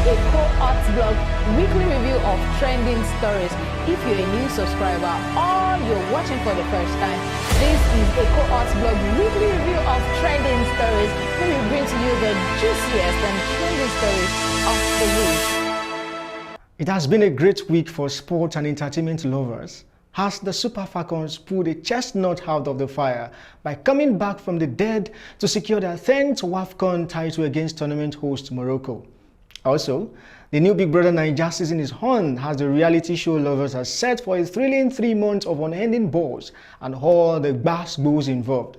Ekohotblog weekly review of trending stories. If you're a new subscriber or you're watching for the first time, this is Ekohotblog weekly review of trending stories, where we bring to you the juiciest and trending stories of the week. It has been a great week for sport and entertainment lovers, as the Super Falcons pulled a chestnut out of the fire by coming back from the dead to secure their 10th WAFCON title against tournament host Morocco. Also, the new Big Brother Naija season is on, as the reality show lovers are set for a thrilling 3 months of unending balls and all the gbas involved.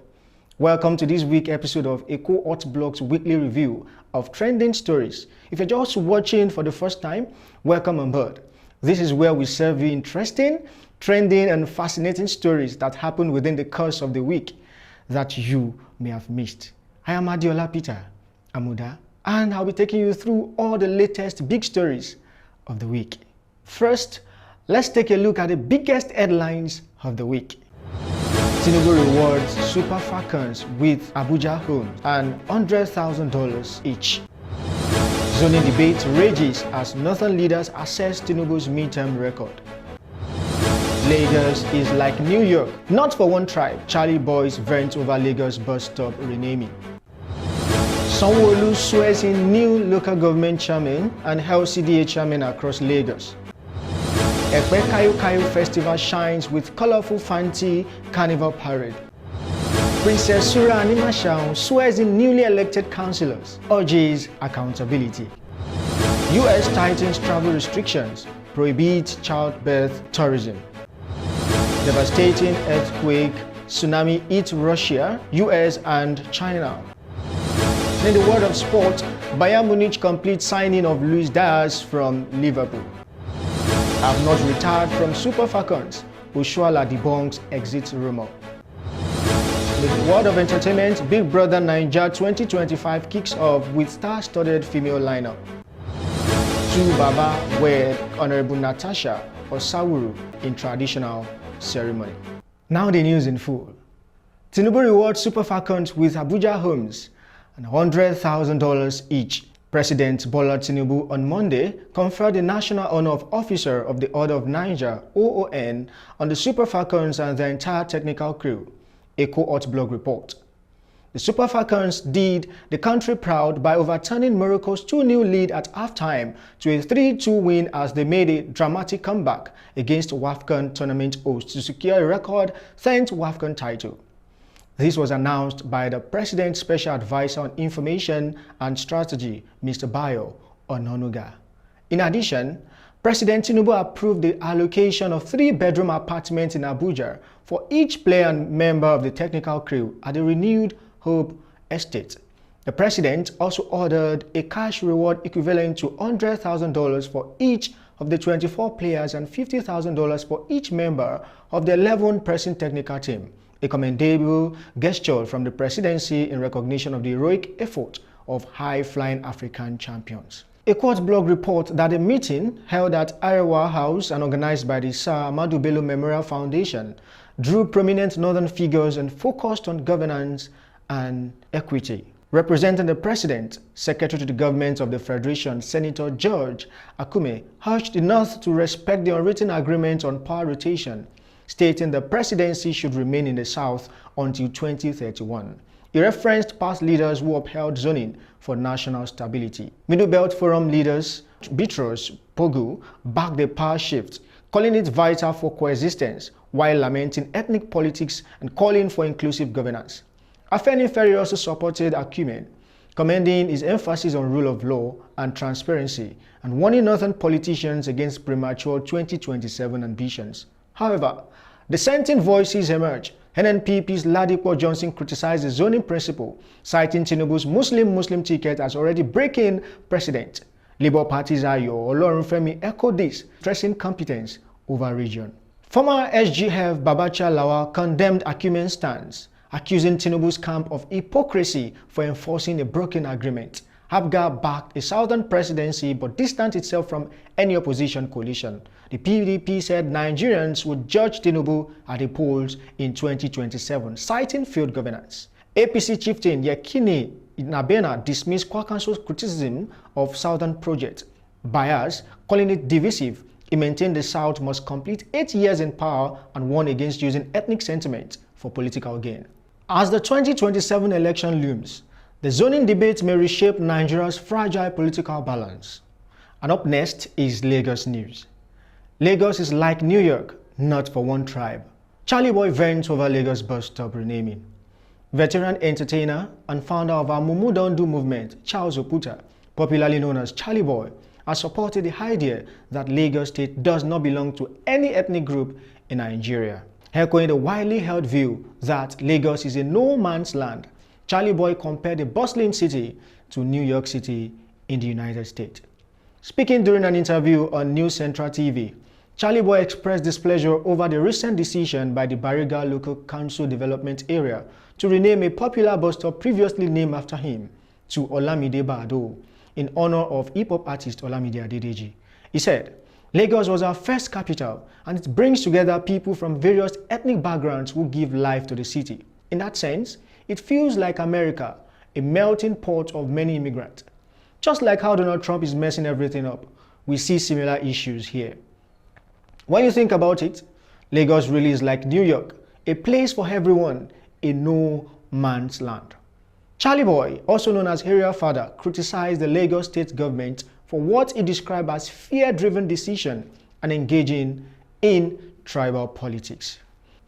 Welcome to this week's episode of Ekohotblog's weekly review of trending stories. If you're just watching for the first time, welcome on board. This is where we serve you interesting, trending and fascinating stories that happen within the course of the week that you may have missed. I am Adiola Peter Amuda, and I'll be taking you through all the latest big stories of the week. First, let's take a look at the biggest headlines of the week. Tinubu rewards Super Falcons with Abuja homes and $100,000 each. Zoning debate rages as northern leaders assess Tinubu's midterm record. Lagos is like New York, not for one tribe. Charly boys vent over Lagos bus stop renaming. Sanwo-Olu swears in new local government chairman and LCDA chairman across Lagos. Kayokayo festival shines with Colourful Fanty Carnival parade. Princess Sura Animashaun swears in newly elected councillors, urges accountability. US tightens travel restrictions, prohibits childbirth tourism. Devastating earthquake, tsunami hit Russia, US and China. In the world of sport, Bayern Munich completes signing of Diaz from Liverpool. Have not retired from Super Falcons, Oshoala debunks exit rumor. In the world of entertainment, Big Brother Naija 2025 kicks off with star-studded female lineup. Two Baba wed Honorable Natasha Osawuru in traditional ceremony. Now the news in full. Tinubu rewards Super Falcons with Abuja homes and $100,000 each. President Bola Tinubu on Monday conferred the National Honor of Officer of the Order of Naija (OON) on the Super Falcons and their entire technical crew. Ekohotblog report. The Super Falcons did the country proud by overturning Morocco's 2-0 lead at halftime to a 3-2 win as they made a dramatic comeback against WAFCON tournament hosts to secure a record 10th WAFCON title. This was announced by the President's Special Advisor on Information and Strategy, Mr. Bayo Ononuga. In addition, President Tinubu approved the allocation of 3-bedroom apartments in Abuja for each player and member of the technical crew at the renewed Hope Estate. The President also ordered a cash reward equivalent to $100,000 for each of the 24 players and $50,000 for each member of the 11-person technical team. A commendable gesture from the presidency in recognition of the heroic effort of high-flying African champions. Ekohotblog reports that a meeting held at Arewa House and organized by the Sir Ahmadu Bello Memorial Foundation drew prominent northern figures and focused on governance and equity. Representing the President, Secretary to the Government of the Federation, Senator George Akume, urged the North to respect the unwritten agreement on power rotation, stating the presidency should remain in the South until 2031. He referenced past leaders who upheld zoning for national stability. Middle Belt Forum leaders Bitrus Pogu backed the power shift, calling it vital for coexistence, while lamenting ethnic politics and calling for inclusive governance. Afenifere also supported Akume, commending his emphasis on rule of law and transparency, and warning northern politicians against premature 2027 ambitions. However, dissenting voices emerged. NNPP's Ladipo Johnson criticized the zoning principle, citing Tinubu's Muslim ticket as already breaking precedent. Labour Party's Ayo Olorunfemi echoed this, stressing competence over region. Former SGF Babacha Lawal condemned Akume's stance, accusing Tinubu's camp of hypocrisy for enforcing a broken agreement. Abga backed a southern presidency but distanced itself from any opposition coalition. The PDP said Nigerians would judge Tinubu at the polls in 2027, citing failed governance. APC chieftain Yekini Nabena dismissed Kwakanso's criticism of Southern project. Bias, calling it divisive, he maintained the South must complete 8 years in power and warned against using ethnic sentiment for political gain. As the 2027 election looms, the zoning debate may reshape Nigeria's fragile political balance. And up next is Lagos news. Lagos is like New York, not for one tribe. Charly boy vents over Lagos bus stop renaming. Veteran entertainer and founder of our Mumu Don't Do movement, Charles Oputa, popularly known as Charly boy, has supported the idea that Lagos State does not belong to any ethnic group in Nigeria. Echoing the widely held view that Lagos is a no man's land, Charly boy compared the bustling city to New York City in the United States. Speaking during an interview on News Central TV, Charly boy expressed displeasure over the recent decision by the Bariga Local Council Development Area to rename a popular bus stop previously named after him to Olamide Bado, in honor of hip-hop artist Olamide Adedeji. He said, Lagos was our first capital and it brings together people from various ethnic backgrounds who give life to the city. In that sense, it feels like America, a melting pot of many immigrants. Just like how Donald Trump is messing everything up, we see similar issues here. When you think about it, Lagos really is like New York, a place for everyone, a no man's land. Charly boy, also known as Area Father, criticized the Lagos state government for what he described as fear-driven decision and engaging in tribal politics.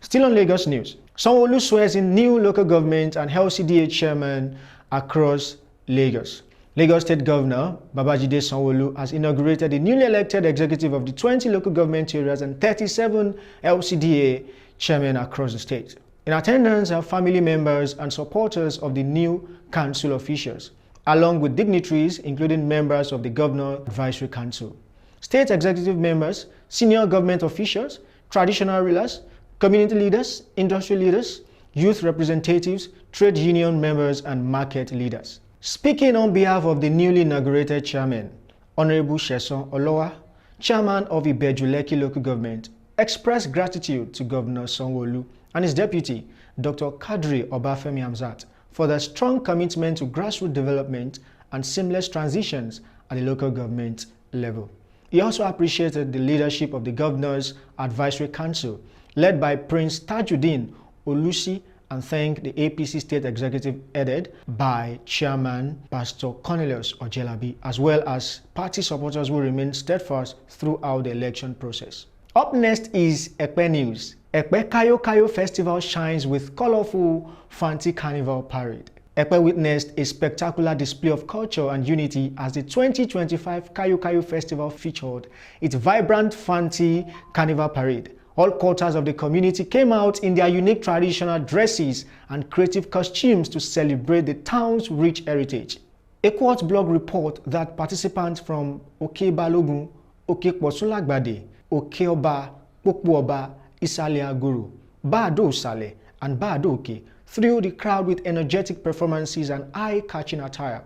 Still on Lagos news, Sanwo-Olu swears in new local government and LCDA chairman across Lagos. Lagos State Governor Babajide Sanwo-Olu has inaugurated the newly elected executive of the 20 local government areas and 37 LCDA chairmen across the state. In attendance are family members and supporters of the new council officials, along with dignitaries including members of the Governor Advisory Council, state executive members, senior government officials, traditional rulers, community leaders, industry leaders, youth representatives, trade union members, and market leaders. Speaking on behalf of the newly inaugurated chairman, Honorable Sheson Olowa, chairman of Ibejuleki local government, expressed gratitude to Governor Sanwo-Olu and his deputy, Dr. Kadri Obafemi Hamzat, for their strong commitment to grassroots development and seamless transitions at the local government level. He also appreciated the leadership of the Governor's Advisory Council, led by Prince Tajuddin Olusi, and thanked the APC State Executive headed by Chairman Pastor Cornelius Ojelabi, as well as party supporters who remained steadfast throughout the election process. Up next is Ekpe news. Ekpe Kayokayo festival shines with colorful Fanty Carnival parade. Ekpe witnessed a spectacular display of culture and unity as the 2025 Kayokayo festival featured its vibrant Fanty Carnival parade. All quarters of the community came out in their unique traditional dresses and creative costumes to celebrate the town's rich heritage. Ekohotblog report that participants from Oke Balogun, Oke Posulagbade, Oke Oba, Poku Oba, Isale Aguru, Bado Sale, and Bado Oke thrilled the crowd with energetic performances and eye-catching attire.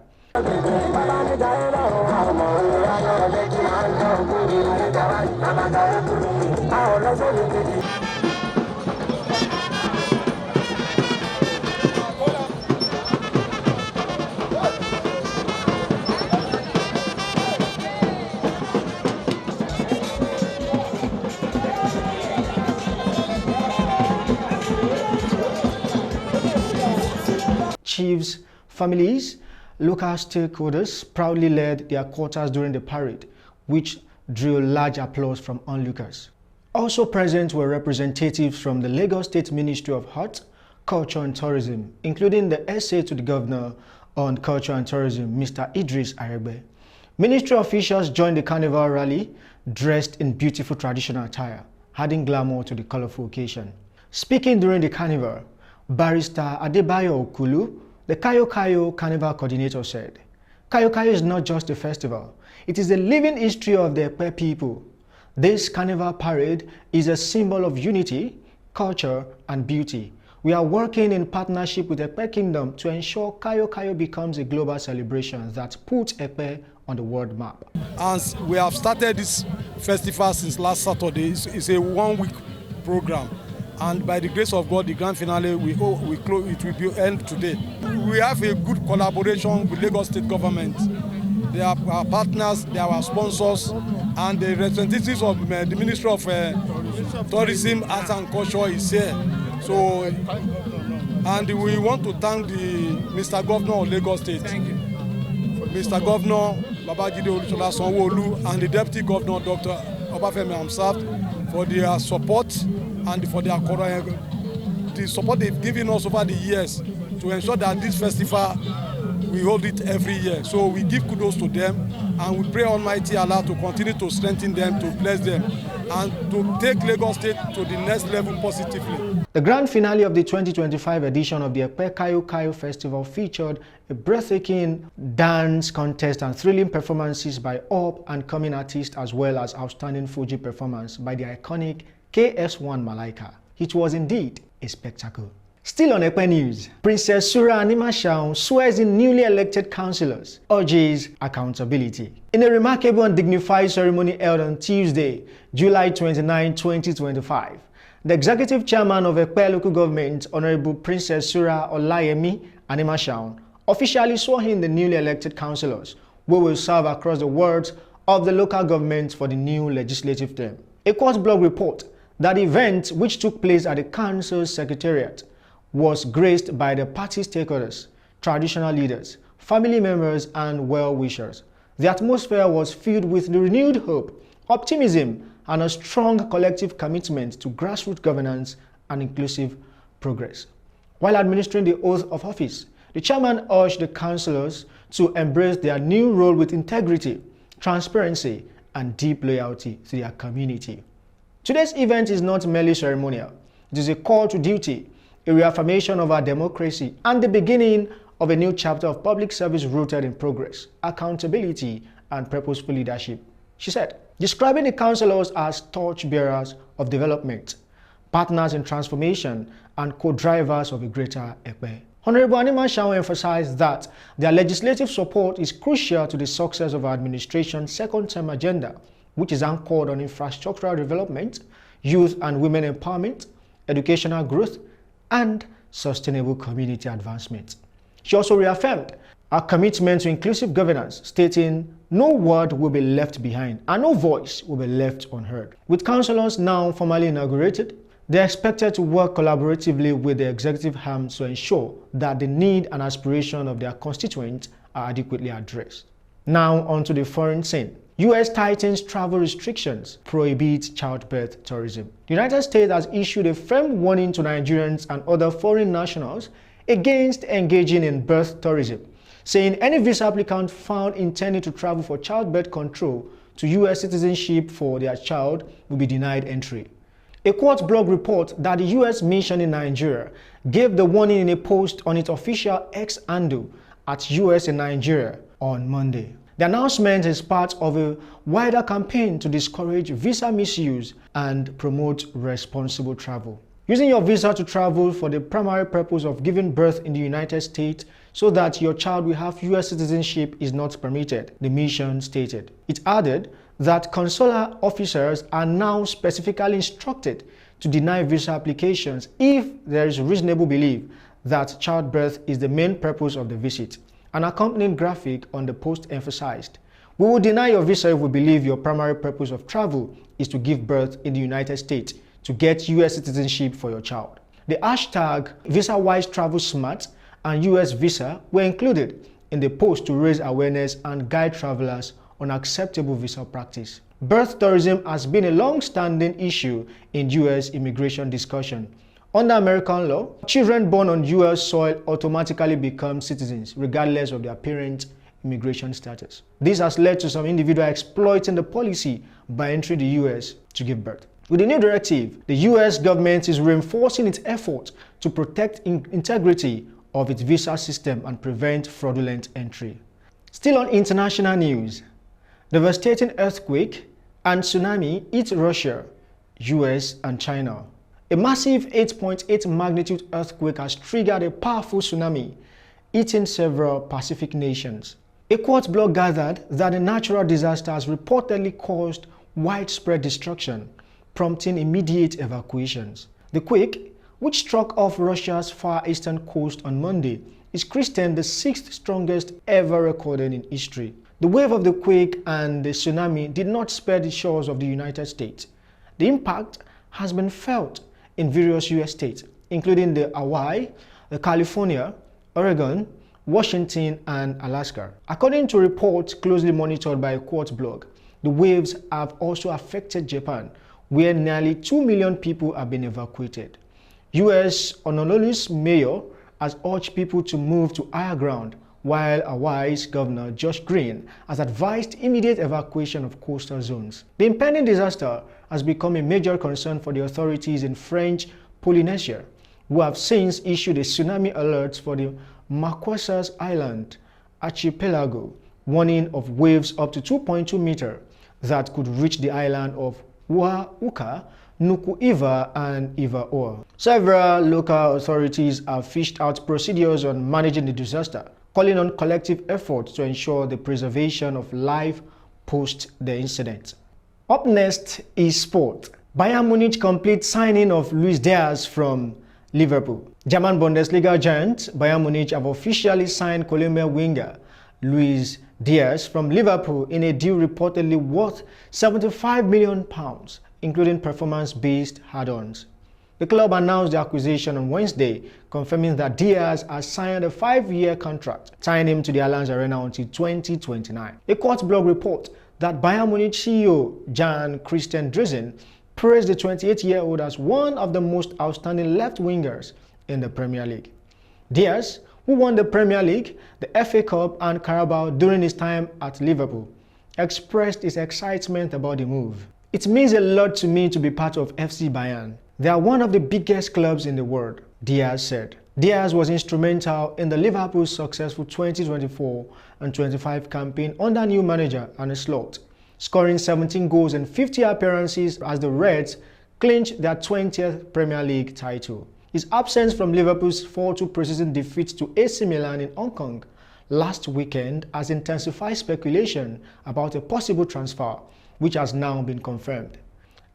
Chiefs, families, local stakeholders proudly led their quarters during the parade, which drew large applause from onlookers. Also present were representatives from the Lagos State Ministry of Art, Culture and Tourism, including the SA to the Governor on Culture and Tourism, Mr. Idris Aregbe. Ministry officials joined the Carnival rally dressed in beautiful traditional attire, adding glamour to the colorful occasion. Speaking during the Carnival, Barrister Adebayo Okulu, the Kayokayo Carnival coordinator, said, Kayokayo is not just a festival, it is the living history of the Ekpe people. This Carnival parade is a symbol of unity, culture, and beauty. We are working in partnership with Ekpe Kingdom to ensure Kayokayo becomes a global celebration that puts Ekpe on the world map. And we have started this festival since last Saturday. It's a one-week program. And by the grace of God, the grand finale, it will be end today. We have a good collaboration with Lagos State government they are our partners, they are our sponsors, and the representatives of the Ministry of Tourism, Arts and Culture is here. So, and we want to thank the Mr. Governor of Lagos State, Mr. Governor Babajide Olusola Sanwo-Olu, and the Deputy Governor Dr. Obafemi Hamzat for their support and for their the support they've given us over the years to ensure that this festival, we hold it every year. So we give kudos to them, and we pray Almighty Allah to continue to strengthen them, to bless them, and to take Lagos State to the next level positively. The grand finale of the 2025 edition of the Kayokayo Festival featured a breathtaking dance contest and thrilling performances by up and coming artists, as well as outstanding Fuji performance by the iconic KS1 Malaika. It was indeed a spectacle. Still on Ekpe News, Princess Sura Animashaun swears in newly elected councillors, urges accountability. In a remarkable and dignified ceremony held on Tuesday, July 29, 2025, the executive chairman of Ekpe local government, Honorable Princess Sura Olayemi Animashaun, officially swore in the newly elected councillors, who will serve across the wards of the local government for the new legislative term. Ekohotblog report that the event, which took place at the council's secretariat, was graced by the party stakeholders, traditional leaders, family members, and well-wishers. The atmosphere was filled with renewed hope, optimism, and a strong collective commitment to grassroots governance and inclusive progress. While administering the oath of office, the chairman urged the councillors to embrace their new role with integrity, transparency, and deep loyalty to their community. Today's event is not merely ceremonial. It is a call to duty, a reaffirmation of our democracy, and the beginning of a new chapter of public service rooted in progress, accountability, and purposeful leadership, she said, describing the councillors as torchbearers of development, partners in transformation, and co-drivers of a greater Ekpe. Honorable Animashaun emphasized that their legislative support is crucial to the success of our administration's second-term agenda, which is anchored on infrastructural development, youth and women empowerment, educational growth, and sustainable community advancement. She also reaffirmed our commitment to inclusive governance, stating no word will be left behind and no voice will be left unheard. With councillors now formally inaugurated, they are expected to work collaboratively with the executive arm to ensure that the need and aspiration of their constituents are adequately addressed. Now onto the foreign scene. U.S. tightens travel restrictions, prohibits childbirth tourism. The United States has issued a firm warning to Nigerians and other foreign nationals against engaging in birth tourism, saying any visa applicant found intending to travel for childbirth control to U.S. citizenship for their child will be denied entry. Ekohotblog reports that the U.S. mission in Nigeria gave the warning in a post on its official X handle at U.S. in Nigeria on Monday. The announcement is part of a wider campaign to discourage visa misuse and promote responsible travel. Using your visa to travel for the primary purpose of giving birth in the United States so that your child will have U.S. citizenship is not permitted, the mission stated. It added that consular officers are now specifically instructed to deny visa applications if there is reasonable belief that childbirth is the main purpose of the visit. An accompanying graphic on the post emphasized, "We will deny your visa if we believe your primary purpose of travel is to give birth in the United States to get U.S. citizenship for your child." The hashtag VisaWiseTravelSmart and U.S. Visa were included in the post to raise awareness and guide travelers on acceptable visa practice. Birth tourism has been a long-standing issue in U.S. immigration discussion. Under American law, children born on U.S. soil automatically become citizens regardless of their parents' immigration status. This has led to some individuals exploiting the policy by entering the U.S. to give birth. With the new directive, the U.S. government is reinforcing its effort to protect integrity of its visa system and prevent fraudulent entry. Still on international news, devastating earthquake and tsunami hit Russia, U.S. and China. A massive 8.8 magnitude earthquake has triggered a powerful tsunami, hitting several Pacific nations. Ekohotblog gathered that the natural disaster has reportedly caused widespread destruction, prompting immediate evacuations. The quake, which struck off Russia's far eastern coast on Monday, is christened the 6th strongest ever recorded in history. The wave of the quake and the tsunami did not spare the shores of the United States. The impact has been felt in various U.S. states, including the Hawaii, the California, Oregon, Washington, and Alaska. According to reports closely monitored by Ekohotblog, the waves have also affected Japan, where nearly 2 million people have been evacuated. U.S. Honolulu's mayor has urged people to move to higher ground, while Hawaii's Governor Josh Green has advised immediate evacuation of coastal zones. The impending disaster has become a major concern for the authorities in French Polynesia, who have since issued a tsunami alert for the Marquesas Island archipelago, warning of waves up to 2.2 meters that could reach the island of Oahuka, Nuku-Hiva, and Iva-Oa. Several local authorities have fished out procedures on managing the disaster, calling on collective efforts to ensure the preservation of life post the incident. Up next is sport. Bayern Munich complete signing of Luis Diaz from Liverpool. German Bundesliga giants Bayern Munich have officially signed Colombian winger Luis Diaz from Liverpool in a deal reportedly worth £75 million, including performance-based add-ons. The club announced the acquisition on Wednesday, confirming that Diaz has signed a 5-year contract, tying him to the Allianz Arena until 2029. A Ekohotblog report that Bayern Munich CEO Jan-Christian Driesen praised the 28-year-old as one of the most outstanding left wingers in the Premier League. Diaz, who won the Premier League, the FA Cup and Carnival during his time at Liverpool, expressed his excitement about the move. "It means a lot to me to be part of FC Bayern. They are one of the biggest clubs in the world," Diaz said. Diaz was instrumental in the Liverpool's successful 2024 and 25 campaign under new manager Arne Slot, scoring 17 goals and 50 appearances as the Reds clinched their 20th Premier League title. His absence from Liverpool's 4-2 preseason defeat to AC Milan in Hong Kong last weekend has intensified speculation about a possible transfer, which has now been confirmed.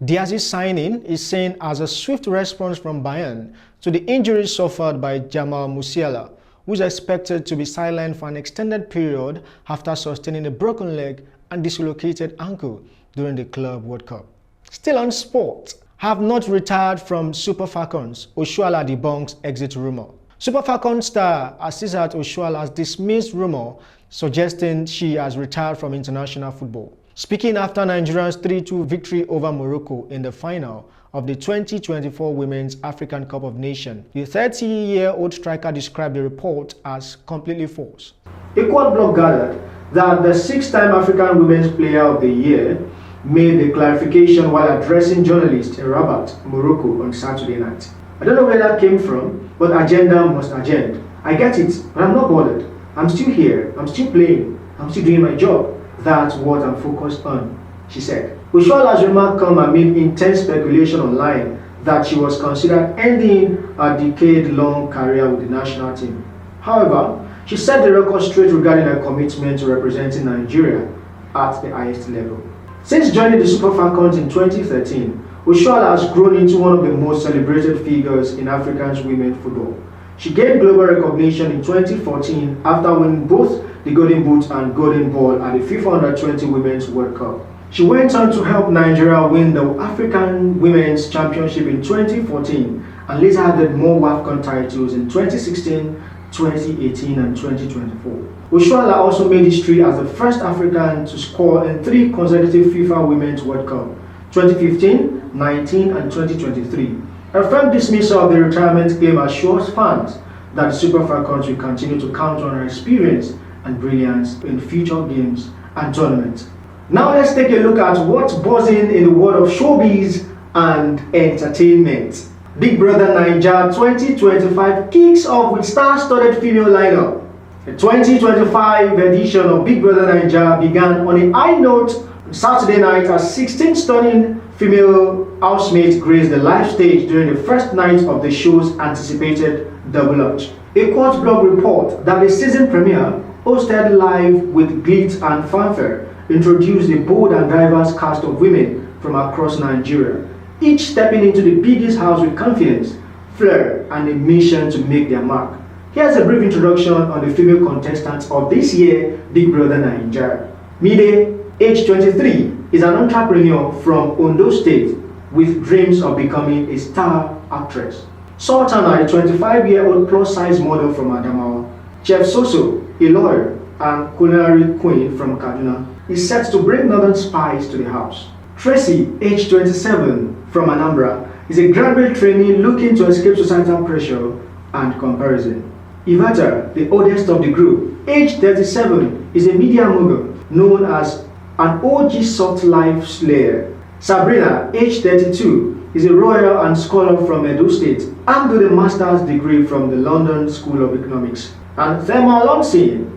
Diaz's signing is seen as a swift response from Bayern to the injuries suffered by Jamal Musiala, who is expected to be sidelined for an extended period after sustaining a broken leg and dislocated ankle during the Club World Cup. Still on sport, have not retired from Super Falcons, Oshoala debunks exit rumor. Super Falcons star Asisat Oshoala has dismissed rumor suggesting she has retired from international football. Speaking after Nigeria's 3-2 victory over Morocco in the final of the 2024 Women's African Cup of Nations, the 30-year-old striker described the report as completely false. Ekohotblog gathered that the 6-time African Women's Player of the Year made the clarification while addressing journalists in Rabat, Morocco on Saturday night. "I don't know where that came from, but agenda must agenda. I get it, but I'm not bothered. I'm still here, I'm still playing, I'm still doing my job. That's what I'm focused on," she said. Oshoala's remark come amid intense speculation online that she was considered ending a decade-long career with the national team. However, she set the record straight regarding her commitment to representing Nigeria at the highest level. Since joining the Super Falcons in 2013, Oshoala has grown into one of the most celebrated figures in African women's football. She gained global recognition in 2014 after winning both the Golden Boot and Golden Ball at the FIFA Under-20 Women's World Cup. She went on to help Nigeria win the African Women's Championship in 2014 and later added more WAFCON titles in 2016, 2018 and 2024. Oshoala also made history as the first African to score in 3 consecutive FIFA Women's World Cup, 2015, 19 and 2023. Her firm dismissal of the retirement claim assures fans that the Super Falcons will continue to count on her experience and brilliance in future games and tournaments. Now let's take a look at what's buzzing in the world of showbiz and entertainment. Big Brother Naija 2025 kicks off with star-studded female lineup. The 2025 edition of Big Brother Naija began on a high note on Saturday night as 16 stunning female housemates graced the live stage during the first night of the show's anticipated double launch. Ekohotblog report that the season premiere, hosted live with glitz and fanfare, introduced a bold and diverse cast of women from across Nigeria, each stepping into the biggest house with confidence, flair, and a mission to make their mark. Here's a brief introduction on the female contestants of this year Big Brother Naija. Mide, age 23, is an entrepreneur from Ondo State with dreams of becoming a star actress. Sultana, a 25-year-old plus-size model from Adamawa. Chef Soso, a lawyer and culinary queen from Kaduna, is set to bring northern spice to the house. Tracy, age 27, from Anambra, is a graduate trainee looking to escape societal pressure and comparison. Ivata, the oldest of the group, age 37, is a media mogul known as an OG soft life slayer. Sabrina, age 32, is a lawyer and scholar from Edo State and with a master's degree from the London School of Economics. And Thelma Longsin,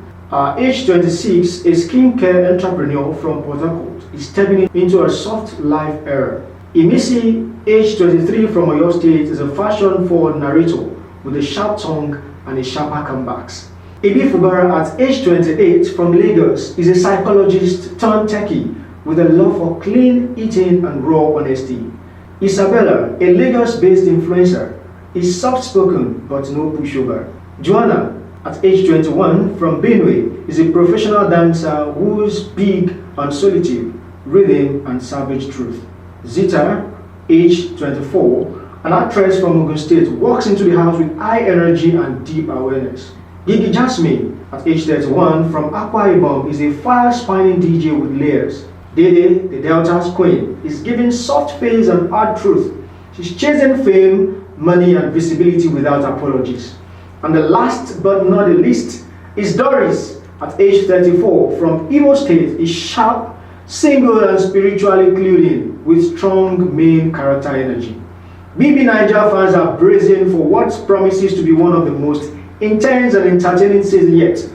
age 26, a skincare entrepreneur from Port Harcourt, is stepping into a soft life era. Imisi, age 23, from Oyo State, is a fashion-forward narrator with a sharp tongue and a sharper comebacks. Ibi Fubara, at age 28, from Lagos, is a psychologist turned techie with a love for clean eating and raw honesty. Isabella, a Lagos-based influencer, is soft-spoken but no pushover. Joanna, at age 21, from Benue, is a professional dancer who's big on solitude, rhythm, and savage truth. Zita, age 24, an actress from Ogun State, walks into the house with high energy and deep awareness. Gigi Jasmine, at age 31, from Akwa Ibom, is a fire-spinning DJ with layers. Dede, the Delta's queen, is giving soft face and hard truth. She's chasing fame, money, and visibility without apologies. And the last but not the least is Doris, at age 34, from Imo State, is sharp, single, and spiritually clued in with strong main character energy. BB Naija fans are bracing for what promises to be one of the most intense and entertaining season yet.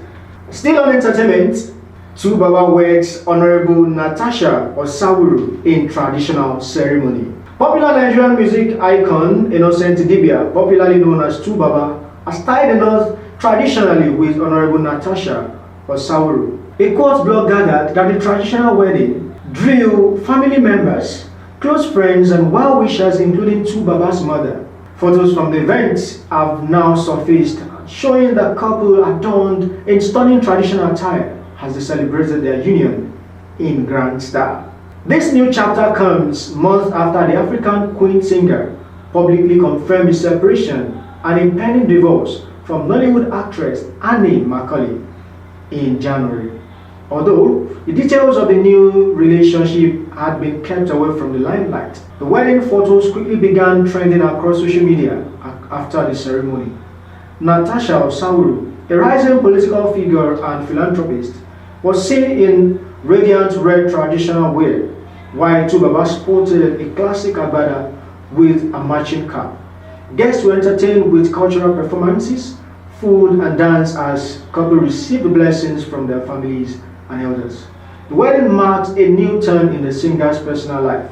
Still on entertainment, Two Baba weds Honorable Natasha Osawuru in traditional ceremony. Popular Nigerian music icon Innocent Dibia, popularly known as Two Baba, has tied the knot traditionally with Honorable Natasha Osawuru. Ekohotblog gathered that the traditional wedding drew family members, close friends, and well-wishers, including Two Baba's mother. Photos from the event have now surfaced, showing the couple adorned in stunning traditional attire as they celebrated their union in grand style. This new chapter comes months after the African Queen singer publicly confirmed his separation and impending divorce from Nollywood actress Annie Macaulay in January. Although the details of the new relationship had been kept away from the limelight, the wedding photos quickly began trending across social media after the ceremony. Natasha Osawuru, a rising political figure and philanthropist, was seen in radiant red traditional wear, while Two Baba sported a classic agbada with a matching cap. Guests were entertained with cultural performances, food, and dance as couple received blessings from their families and elders. The wedding marked a new turn in the singer's personal life,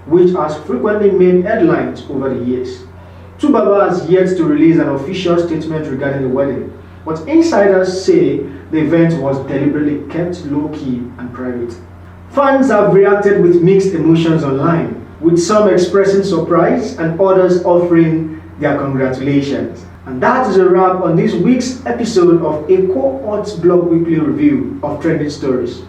which has frequently made headlines over the years. Two Baba has yet to release an official statement regarding the wedding, but insiders say the event was deliberately kept low-key and private. Fans have reacted with mixed emotions online, with some expressing surprise and others offering their congratulations. And that is a wrap on this week's episode of Ekohotblog Weekly Review of Trending Stories.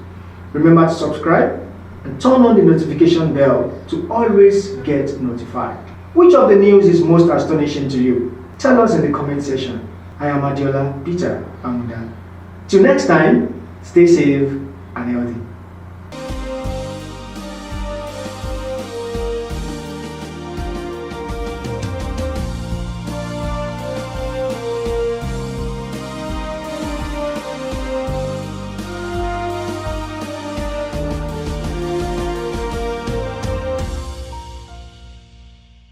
Remember to subscribe and turn on the notification bell to always get notified. Which of the news is most astonishing to you? Tell us in the comment section. I am Adiola Peter Amudan. Till next time, stay safe and healthy.